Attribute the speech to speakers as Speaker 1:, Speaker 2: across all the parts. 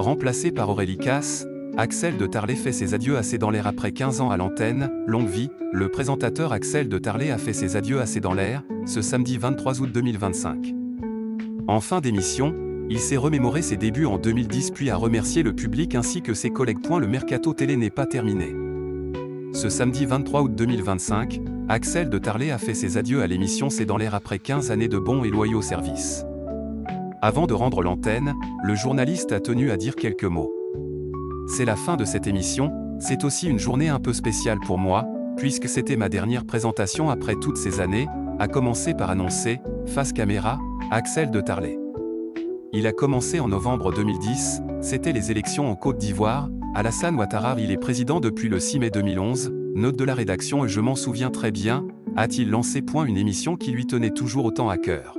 Speaker 1: Remplacé par Aurélie Casse, Axel de Tarlet fait ses adieux à C'est dans l'air après 15 ans à l'antenne. Longue vie, le présentateur Axel de Tarlet a fait ses adieux à C'est dans l'air, ce samedi 23 août 2025. En fin d'émission, il s'est remémoré ses débuts en 2010 puis a remercié le public ainsi que ses collègues. Le mercato télé n'est pas terminé. Ce samedi 23 août 2025, Axel de Tarlet a fait ses adieux à l'émission C'est dans l'air après 15 années de bons et loyaux services. Avant de rendre l'antenne, le journaliste a tenu à dire quelques mots. C'est la fin de cette émission, c'est aussi une journée un peu spéciale pour moi, puisque c'était ma dernière présentation après toutes ces années, a commencé par annoncer, face caméra, Axel de Tarlet. Il a commencé en novembre 2010, c'était les élections en Côte d'Ivoire, Alassane Ouattara il est président depuis le 6 mai 2011, note de la rédaction et je m'en souviens très bien, a-t-il lancé une émission qui lui tenait toujours autant à cœur.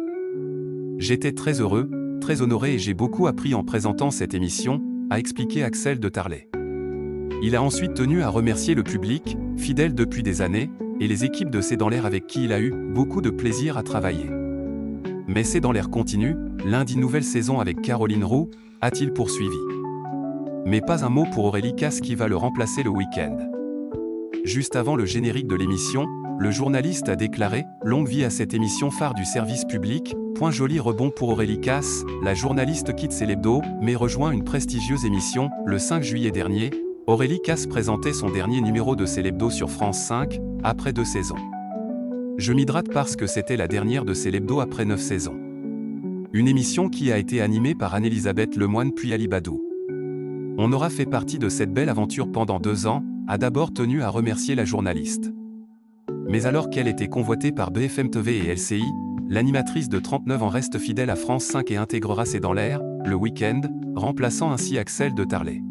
Speaker 1: J'étais très heureux, très honoré et j'ai beaucoup appris en présentant cette émission, a expliqué Axel de Tarlet. Il a ensuite tenu à remercier le public, fidèle depuis des années, et les équipes de C'est dans l'air avec qui il a eu beaucoup de plaisir à travailler. Mais C'est dans l'air continue, lundi nouvelle saison avec Caroline Roux, a-t-il poursuivi. Mais pas un mot pour Aurélie Casse qui va le remplacer le week-end. Juste avant le générique de l'émission, le journaliste a déclaré « Longue vie à cette émission phare du service public ». Joli rebond pour Aurélie Casse, la journaliste quitte C'est l'hebdo, mais rejoint une prestigieuse émission. Le 5 juillet dernier, Aurélie Casse présentait son dernier numéro de C'est l'hebdo sur France 5, après 2 saisons. Je m'hydrate parce que c'était la dernière de C'est l'hebdo après 9 saisons. Une émission qui a été animée par Anne-Elisabeth Lemoine puis Ali Badou. On aura fait partie de cette belle aventure pendant 2 ans, a d'abord tenu à remercier la journaliste. Mais alors qu'elle était convoitée par BFM TV et LCI, l'animatrice de 39 ans reste fidèle à France 5 et intégrera C'est dans l'air, le week-end, remplaçant ainsi Axel de Tarlet.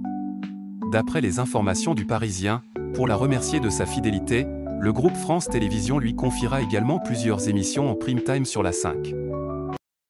Speaker 1: D'après les informations du Parisien, pour la remercier de sa fidélité, le groupe France Télévisions lui confiera également plusieurs émissions en prime time sur la 5.